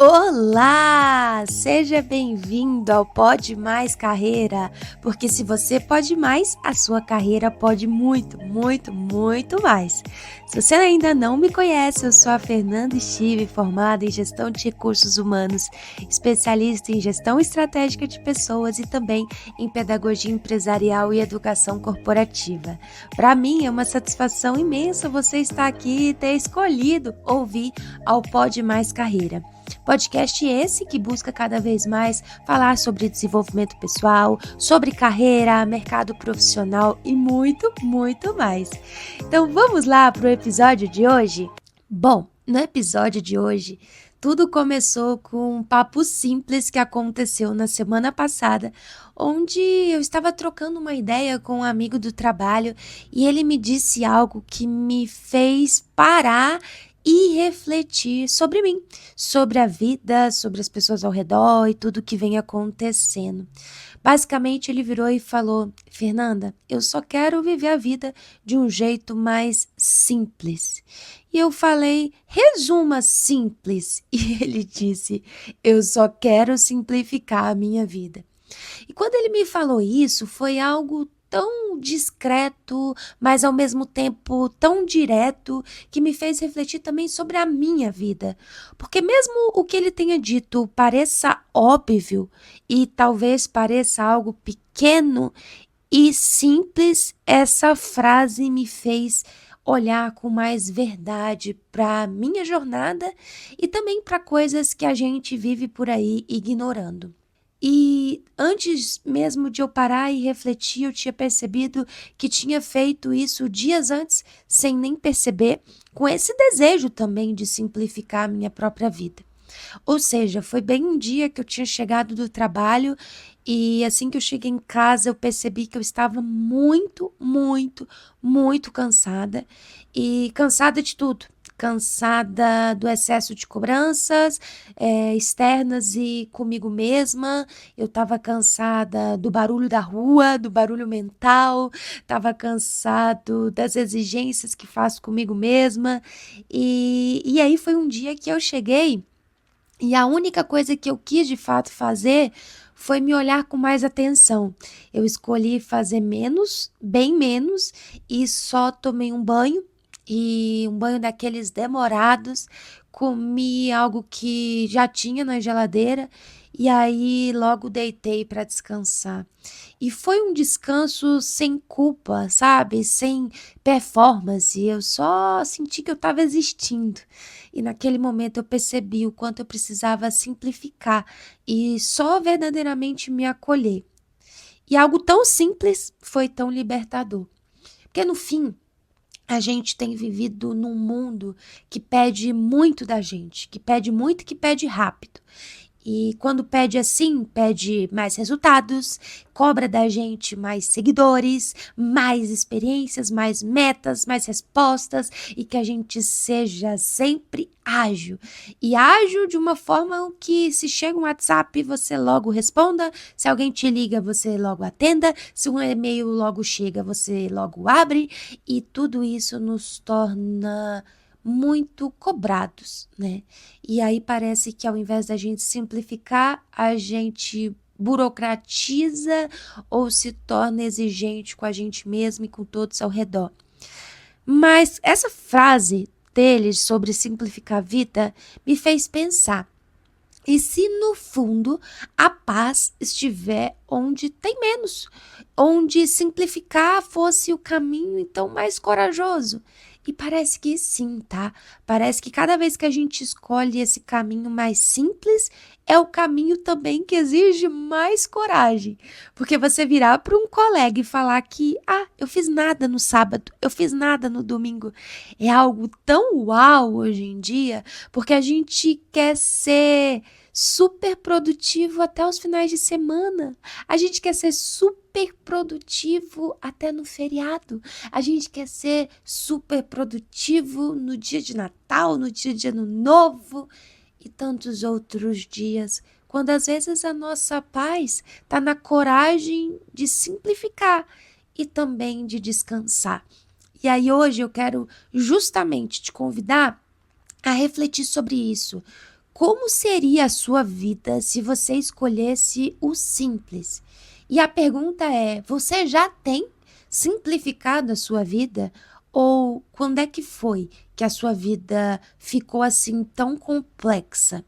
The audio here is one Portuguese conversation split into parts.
Olá! Seja bem-vindo ao Pode Mais Carreira, porque se você pode mais, a sua carreira pode muito, muito, muito mais. Se você ainda não me conhece, eu sou a Fernanda Schive, formada em Gestão de Recursos Humanos, especialista em Gestão Estratégica de Pessoas e também em Pedagogia Empresarial e Educação Corporativa. Para mim é uma satisfação imensa você estar aqui e ter escolhido ouvir ao Pode Mais Carreira. Podcast esse que busca cada vez mais falar sobre desenvolvimento pessoal, sobre carreira, mercado profissional e muito, muito mais. Então vamos lá para o episódio de hoje? Bom, no episódio de hoje, tudo começou com um papo simples que aconteceu na semana passada, onde eu estava trocando uma ideia com um amigo do trabalho e ele me disse algo que me fez parar e refletir sobre mim, sobre a vida, sobre as pessoas ao redor e tudo que vem acontecendo. Basicamente, ele virou e falou: Fernanda, eu só quero viver a vida de um jeito mais simples. E eu falei: resuma simples. E ele disse: eu só quero simplificar a minha vida. E quando ele me falou isso, foi algo tão discreto, mas ao mesmo tempo tão direto, que me fez refletir também sobre a minha vida. Porque mesmo o que ele tenha dito pareça óbvio e talvez pareça algo pequeno e simples, essa frase me fez olhar com mais verdade para a minha jornada e também para coisas que a gente vive por aí ignorando. E antes mesmo de eu parar e refletir, eu tinha percebido que tinha feito isso dias antes, sem nem perceber, com esse desejo também de simplificar a minha própria vida. Ou seja, foi bem um dia que eu tinha chegado do trabalho e assim que eu cheguei em casa, eu percebi que eu estava muito, muito, muito cansada e cansada de tudo. Cansada do excesso de cobranças externas e comigo mesma. Eu estava cansada do barulho da rua, do barulho mental, estava cansado das exigências que faço comigo mesma. E aí foi um dia que eu cheguei e a única coisa que eu quis de fato fazer foi me olhar com mais atenção. Eu escolhi fazer menos, bem menos, e só tomei um banho, e um banho daqueles demorados, comi algo que já tinha na geladeira, e aí logo deitei para descansar. E foi um descanso sem culpa, sabe? Sem performance, eu só senti que eu estava existindo. E naquele momento eu percebi o quanto eu precisava simplificar e só verdadeiramente me acolher. E algo tão simples foi tão libertador. Porque no fim, a gente tem vivido num mundo que pede muito da gente, que pede muito e que pede rápido. E quando pede assim, pede mais resultados, cobra da gente mais seguidores, mais experiências, mais metas, mais respostas e que a gente seja sempre ágil. E ágil de uma forma que se chega um WhatsApp, você logo responda, se alguém te liga, você logo atenda, se um e-mail logo chega, você logo abre e tudo isso nos torna muito cobrados, né? E aí parece que ao invés da gente simplificar, a gente burocratiza ou se torna exigente com a gente mesmo e com todos ao redor. Mas essa frase deles sobre simplificar a vida me fez pensar. E se no fundo a paz estiver onde tem menos, onde simplificar fosse o caminho então mais corajoso? E parece que sim, tá? Parece que cada vez que a gente escolhe esse caminho mais simples, é o caminho também que exige mais coragem. Porque você virar para um colega e falar que, eu fiz nada no sábado, eu fiz nada no domingo, é algo tão uau hoje em dia, porque a gente quer ser super produtivo até os finais de semana. A gente quer ser super produtivo até no feriado. A gente quer ser super produtivo no dia de Natal, no dia de Ano Novo e tantos outros dias, quando às vezes a nossa paz está na coragem de simplificar e também de descansar. E aí hoje eu quero justamente te convidar a refletir sobre isso. Como seria a sua vida se você escolhesse o simples? E a pergunta é: você já tem simplificado a sua vida? Ou quando é que foi que a sua vida ficou assim tão complexa?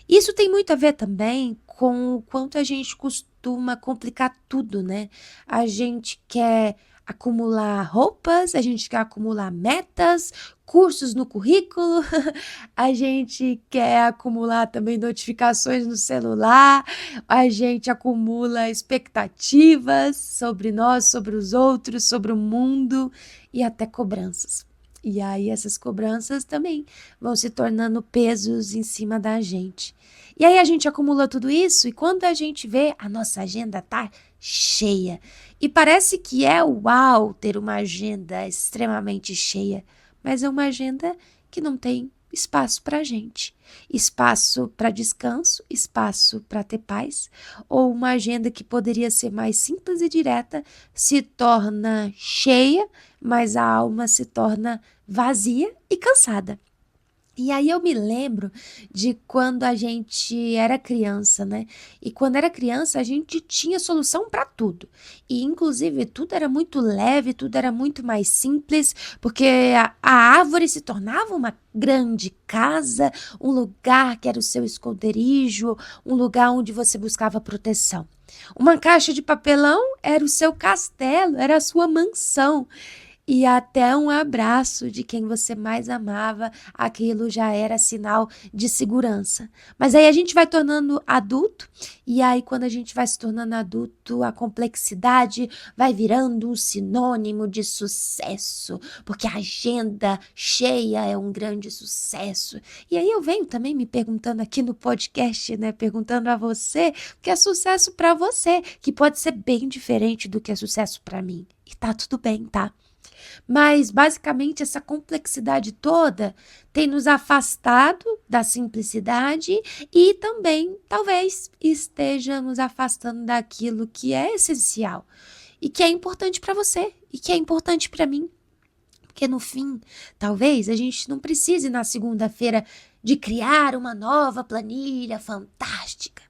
Isso tem muito a ver também com o quanto a gente costuma complicar tudo, né? A gente quer acumular roupas, a gente quer acumular metas, cursos no currículo, a gente quer acumular também notificações no celular, a gente acumula expectativas sobre nós, sobre os outros, sobre o mundo e até cobranças. E aí essas cobranças também vão se tornando pesos em cima da gente. E aí a gente acumula tudo isso e quando a gente vê, a nossa agenda tá cheia. E parece que é uau ter uma agenda extremamente cheia, mas é uma agenda que não tem espaço para gente, espaço para descanso, espaço para ter paz, ou uma agenda que poderia ser mais simples e direta se torna cheia, mas a alma se torna vazia e cansada. E aí eu me lembro de quando a gente era criança, né? E quando era criança a gente tinha solução para tudo. E inclusive tudo era muito leve, tudo era muito mais simples, porque a árvore se tornava uma grande casa, um lugar que era o seu esconderijo, um lugar onde você buscava proteção. Uma caixa de papelão era o seu castelo, era a sua mansão. E até um abraço de quem você mais amava, aquilo já era sinal de segurança. Mas aí a gente vai tornando adulto, e aí quando a gente vai se tornando adulto, a complexidade vai virando um sinônimo de sucesso, porque a agenda cheia é um grande sucesso. E aí eu venho também me perguntando aqui no podcast, né, perguntando a você, o que é sucesso para você, que pode ser bem diferente do que é sucesso para mim. E tá tudo bem, tá? Mas, basicamente, essa complexidade toda tem nos afastado da simplicidade e também, talvez, esteja nos afastando daquilo que é essencial e que é importante para você e que é importante para mim. Porque, no fim, talvez a gente não precise, na segunda-feira, de criar uma nova planilha fantástica.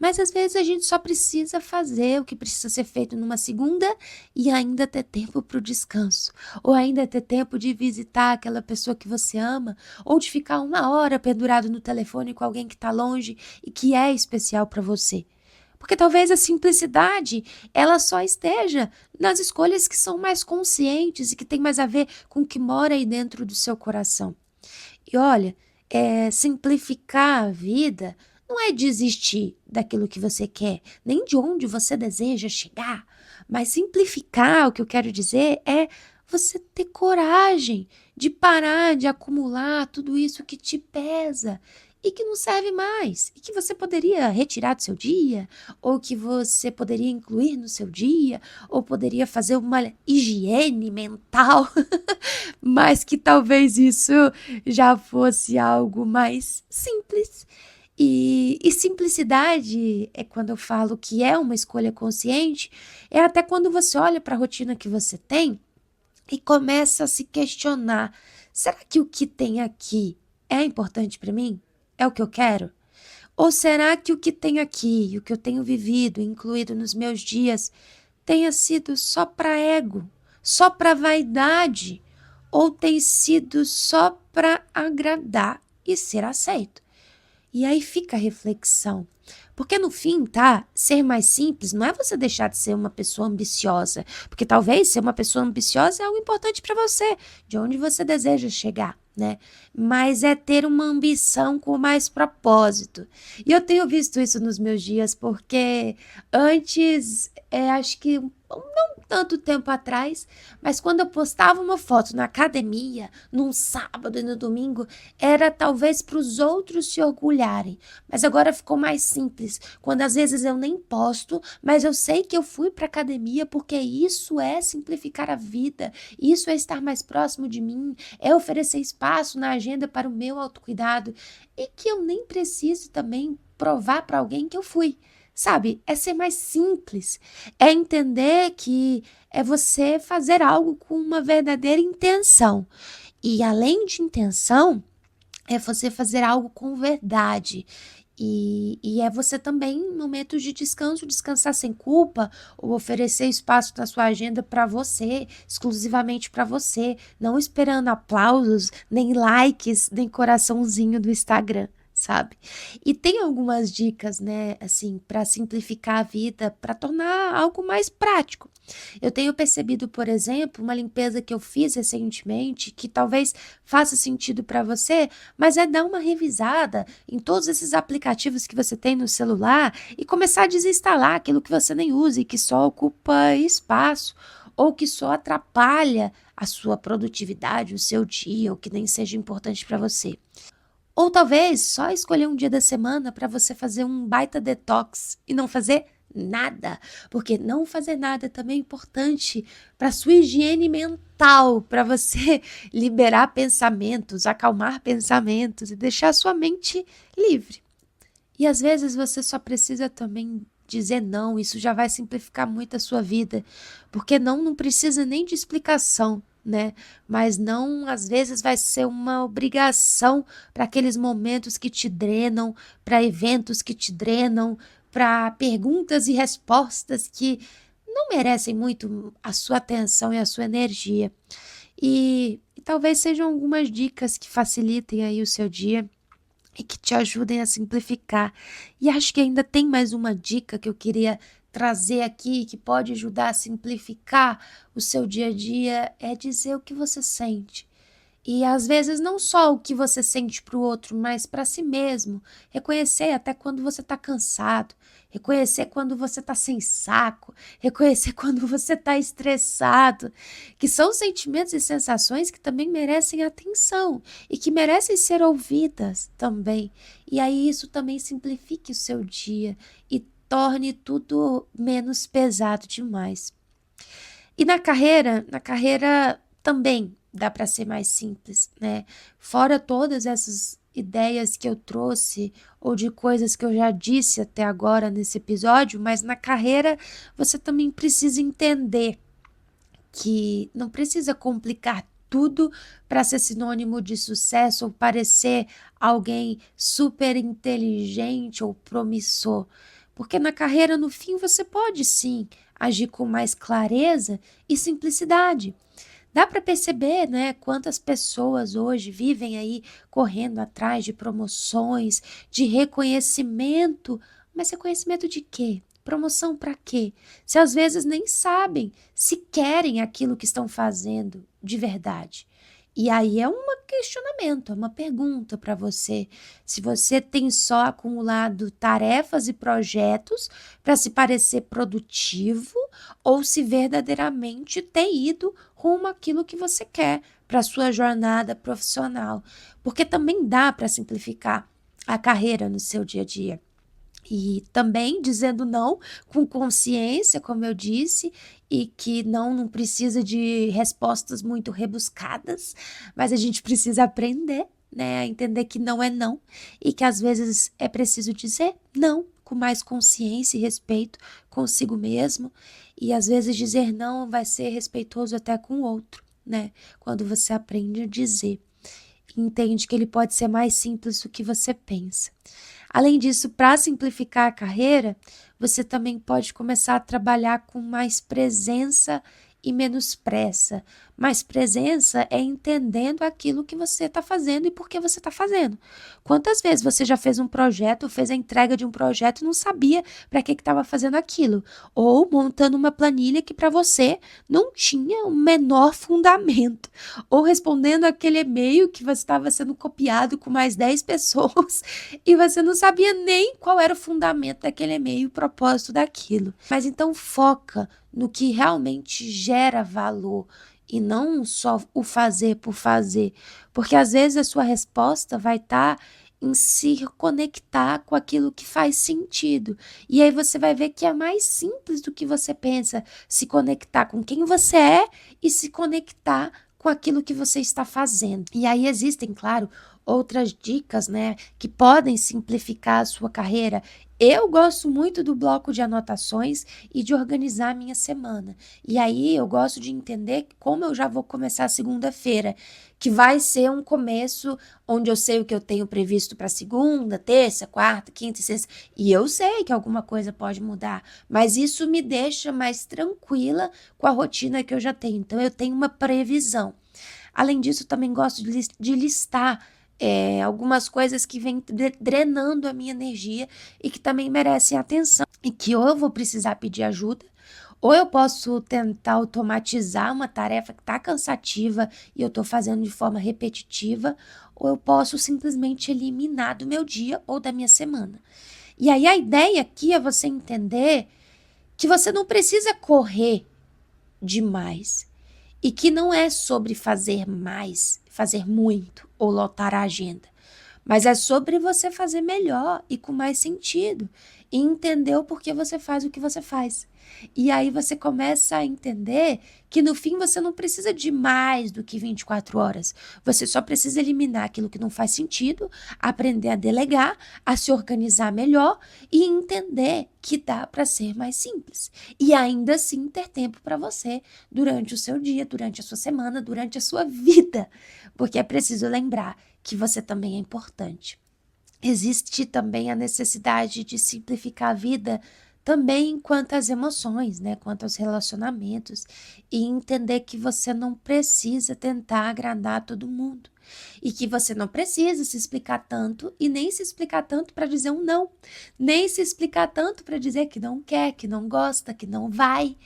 Mas às vezes a gente só precisa fazer o que precisa ser feito numa segunda e ainda ter tempo para o descanso, ou ainda ter tempo de visitar aquela pessoa que você ama, ou de ficar uma hora pendurado no telefone com alguém que está longe e que é especial para você. Porque talvez a simplicidade, ela só esteja nas escolhas que são mais conscientes e que tem mais a ver com o que mora aí dentro do seu coração. E olha, simplificar a vida não é desistir daquilo que você quer, nem de onde você deseja chegar, mas simplificar, o que eu quero dizer, é você ter coragem de parar de acumular tudo isso que te pesa e que não serve mais, e que você poderia retirar do seu dia, ou que você poderia incluir no seu dia, ou poderia fazer uma higiene mental, mas que talvez isso já fosse algo mais simples. E simplicidade é quando eu falo que é uma escolha consciente, é até quando você olha para a rotina que você tem e começa a se questionar: será que o que tem aqui é importante para mim? É o que eu quero? Ou será que o que tem aqui, o que eu tenho vivido, incluído nos meus dias, tenha sido só para ego, só para vaidade, ou tem sido só para agradar e ser aceito? E aí fica a reflexão. Porque no fim, tá? Ser mais simples não é você deixar de ser uma pessoa ambiciosa. Porque talvez ser uma pessoa ambiciosa é algo importante para você, de onde você deseja chegar, né? Mas é ter uma ambição com mais propósito. E eu tenho visto isso nos meus dias, porque antes, acho que não tanto tempo atrás, mas quando eu postava uma foto na academia, num sábado e no domingo, era talvez para os outros se orgulharem. Mas agora ficou mais simples, quando às vezes eu nem posto, mas eu sei que eu fui para academia porque isso é simplificar a vida, isso é estar mais próximo de mim, é oferecer espaço na agenda para o meu autocuidado e que eu nem preciso também provar para alguém que eu fui. Sabe, é ser mais simples, é entender que é você fazer algo com uma verdadeira intenção. E além de intenção, é você fazer algo com verdade. E é você também, em momentos de descanso, descansar sem culpa ou oferecer espaço na sua agenda para você, exclusivamente para você, não esperando aplausos, nem likes, nem coraçãozinho do Instagram, sabe? E tem algumas dicas, né, assim, para simplificar a vida, para tornar algo mais prático. Eu tenho percebido, por exemplo, uma limpeza que eu fiz recentemente, que talvez faça sentido para você, mas é dar uma revisada em todos esses aplicativos que você tem no celular e começar a desinstalar aquilo que você nem usa e que só ocupa espaço ou que só atrapalha a sua produtividade, o seu dia, ou que nem seja importante para você. Ou talvez só escolher um dia da semana para você fazer um baita detox e não fazer nada, porque não fazer nada também é importante para sua higiene mental, para você liberar pensamentos, acalmar pensamentos e deixar a sua mente livre. E às vezes você só precisa também dizer não, isso já vai simplificar muito a sua vida, porque não precisa nem de explicação, né? Mas não, às vezes vai ser uma obrigação para aqueles momentos que te drenam, para eventos que te drenam, para perguntas e respostas que não merecem muito a sua atenção e a sua energia. E talvez sejam algumas dicas que facilitem aí o seu dia e que te ajudem a simplificar. E acho que ainda tem mais uma dica que eu queria trazer aqui, que pode ajudar a simplificar o seu dia a dia, é dizer o que você sente. E às vezes não só o que você sente para o outro, mas para si mesmo. Reconhecer até quando você está cansado, reconhecer quando você está sem saco, reconhecer quando você está estressado, que são sentimentos e sensações que também merecem atenção e que merecem ser ouvidas também. E aí isso também simplifique o seu dia e torne tudo menos pesado demais. E na carreira também dá para ser mais simples, né? Fora todas essas ideias que eu trouxe ou de coisas que eu já disse até agora nesse episódio, mas na carreira você também precisa entender que não precisa complicar tudo para ser sinônimo de sucesso ou parecer alguém super inteligente ou promissor. Porque na carreira, no fim, você pode sim agir com mais clareza e simplicidade. Dá para perceber, né, quantas pessoas hoje vivem aí correndo atrás de promoções, de reconhecimento, mas reconhecimento de quê? Promoção para quê? Se às vezes nem sabem se querem aquilo que estão fazendo de verdade. E aí é um questionamento, é uma pergunta para você. Se você tem só acumulado tarefas e projetos para se parecer produtivo ou se verdadeiramente tem ido rumo àquilo que você quer para a sua jornada profissional. Porque também dá para simplificar a carreira no seu dia a dia. E também dizendo não com consciência, como eu disse, e que não precisa de respostas muito rebuscadas, mas a gente precisa aprender, né, a entender que não é não e que às vezes é preciso dizer não com mais consciência e respeito consigo mesmo, e às vezes dizer não vai ser respeitoso até com o outro, né? Quando você aprende a dizer, entende que ele pode ser mais simples do que você pensa. Além disso, para simplificar a carreira, você também pode começar a trabalhar com mais presença e menos pressa. Mais presença é entendendo aquilo que você está fazendo e por que você está fazendo. Quantas vezes você já fez um projeto, fez a entrega de um projeto e não sabia para que estava fazendo aquilo? Ou montando uma planilha que para você não tinha o menor fundamento. Ou respondendo aquele e-mail que você estava sendo copiado com mais 10 pessoas e você não sabia nem qual era o fundamento daquele e-mail, o propósito daquilo. Mas então foca no que realmente gera valor e não só o fazer por fazer, porque às vezes a sua resposta vai estar em se conectar com aquilo que faz sentido. E aí você vai ver que é mais simples do que você pensa, se conectar com quem você é e se conectar com aquilo que você está fazendo. E aí existem, claro, outras dicas, né, que podem simplificar a sua carreira. Eu gosto muito do bloco de anotações e de organizar a minha semana. E aí eu gosto de entender como eu já vou começar a segunda-feira, que vai ser um começo onde eu sei o que eu tenho previsto para segunda, terça, quarta, quinta e sexta. E eu sei que alguma coisa pode mudar, mas isso me deixa mais tranquila com a rotina que eu já tenho. Então eu tenho uma previsão. Além disso, também gosto de listar algumas coisas que vêm drenando a minha energia e que também merecem atenção e que ou eu vou precisar pedir ajuda, ou eu posso tentar automatizar uma tarefa que está cansativa e eu estou fazendo de forma repetitiva, ou eu posso simplesmente eliminar do meu dia ou da minha semana. E aí a ideia aqui é você entender que você não precisa correr demais. E que não é sobre fazer mais, fazer muito ou lotar a agenda, mas é sobre você fazer melhor e com mais sentido e entender o porquê você faz o que você faz. E aí você começa a entender que no fim você não precisa de mais do que 24 horas. Você só precisa eliminar aquilo que não faz sentido, aprender a delegar, a se organizar melhor e entender que dá para ser mais simples. E ainda assim ter tempo para você durante o seu dia, durante a sua semana, durante a sua vida. Porque é preciso lembrar que você também é importante. Existe também a necessidade de simplificar a vida também quanto às emoções, né? Quanto aos relacionamentos e entender que você não precisa tentar agradar todo mundo e que você não precisa se explicar tanto e nem se explicar tanto para dizer um não, nem se explicar tanto para dizer que não quer, que não gosta, que não vai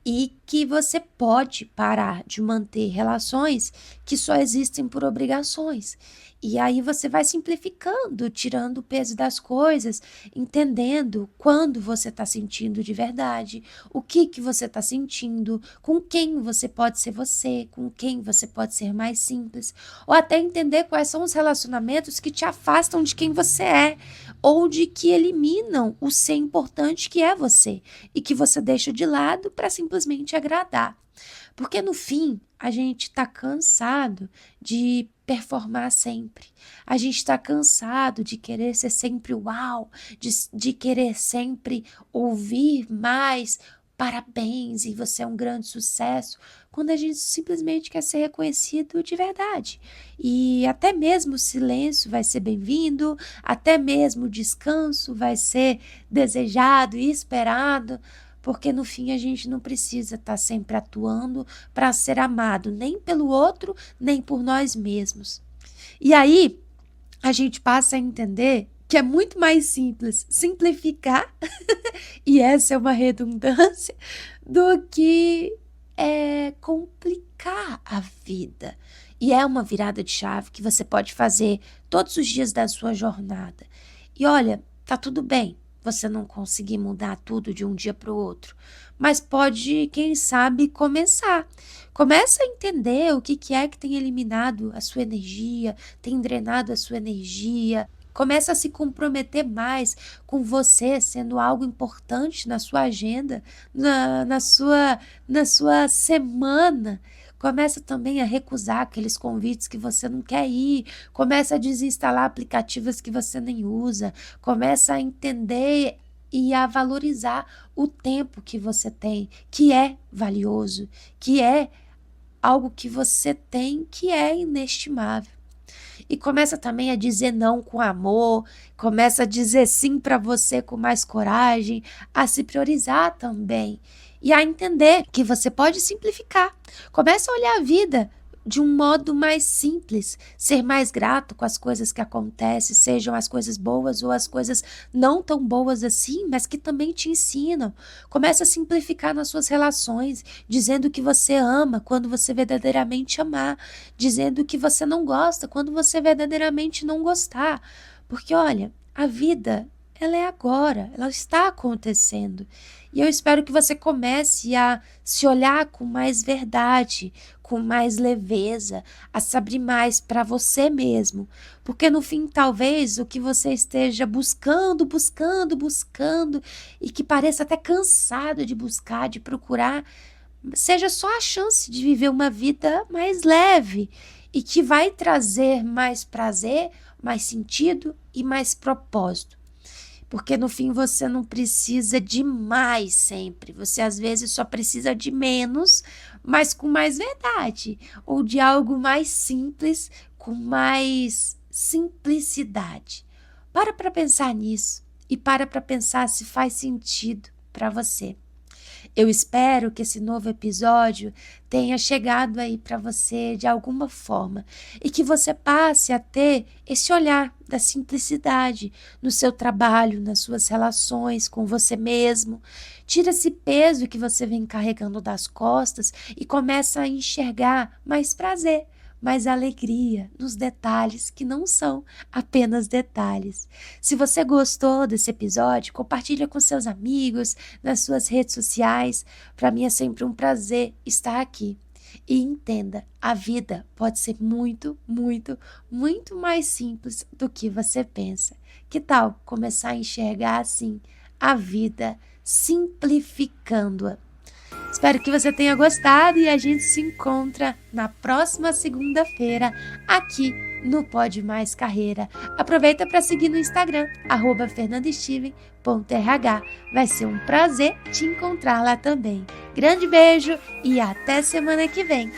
e que você pode parar de manter relações que só existem por obrigações. E aí você vai simplificando, tirando o peso das coisas, entendendo quando você está sentindo de verdade, o que você está sentindo, com quem você pode ser você, com quem você pode ser mais simples, ou até entender quais são os relacionamentos que te afastam de quem você é, ou de que eliminam o ser importante que é você, e que você deixa de lado para simplesmente agradar. Porque no fim, a gente está cansado de performar sempre. A gente está cansado de querer ser sempre uau, de querer sempre ouvir mais parabéns e você é um grande sucesso, quando a gente simplesmente quer ser reconhecido de verdade. E até mesmo o silêncio vai ser bem-vindo, até mesmo o descanso vai ser desejado e esperado, porque no fim a gente não precisa estar sempre atuando para ser amado, nem pelo outro, nem por nós mesmos. E aí a gente passa a entender que é muito mais simples simplificar, e essa é uma redundância, do que complicar a vida. E é uma virada de chave que você pode fazer todos os dias da sua jornada. E olha, tá tudo bem você não conseguir mudar tudo de um dia para o outro, mas pode, quem sabe, começar. Começa a entender o que é que tem eliminado a sua energia, tem drenado a sua energia. Começa a se comprometer mais com você sendo algo importante na sua agenda, na sua semana. Começa também a recusar aqueles convites que você não quer ir. Começa a desinstalar aplicativos que você nem usa. Começa a entender e a valorizar o tempo que você tem, que é valioso, que é algo que você tem que é inestimável. E começa também a dizer não com amor, começa a dizer sim para você com mais coragem, a se priorizar também e a entender que você pode simplificar. Começa a olhar a vida de um modo mais simples, ser mais grato com as coisas que acontecem, sejam as coisas boas ou as coisas não tão boas assim, mas que também te ensinam. Começa a simplificar nas suas relações, dizendo que você ama quando você verdadeiramente amar, dizendo que você não gosta quando você verdadeiramente não gostar. Porque olha, a vida, ela é agora, ela está acontecendo. E eu espero que você comece a se olhar com mais verdade, com mais leveza, a se abrir mais para você mesmo. Porque no fim, talvez, o que você esteja buscando e que pareça até cansado de buscar, de procurar, seja só a chance de viver uma vida mais leve e que vai trazer mais prazer, mais sentido e mais propósito. Porque no fim você não precisa de mais sempre. Você às vezes só precisa de menos, mas com mais verdade. Ou de algo mais simples, com mais simplicidade. Para pensar nisso e para pensar se faz sentido para você. Eu espero que esse novo episódio tenha chegado aí para você de alguma forma e que você passe a ter esse olhar da simplicidade no seu trabalho, nas suas relações com você mesmo. Tira esse peso que você vem carregando das costas e começa a enxergar mais prazer, mais alegria nos detalhes que não são apenas detalhes. Se você gostou desse episódio, compartilha com seus amigos, nas suas redes sociais. Para mim é sempre um prazer estar aqui. E entenda, a vida pode ser muito, muito, muito mais simples do que você pensa. Que tal começar a enxergar assim a vida, simplificando-a? Espero que você tenha gostado e a gente se encontra na próxima segunda-feira aqui no Pode Mais Carreira. Aproveita para seguir no Instagram, @fernandasteven.rh. Vai ser um prazer te encontrar lá também. Grande beijo e até semana que vem.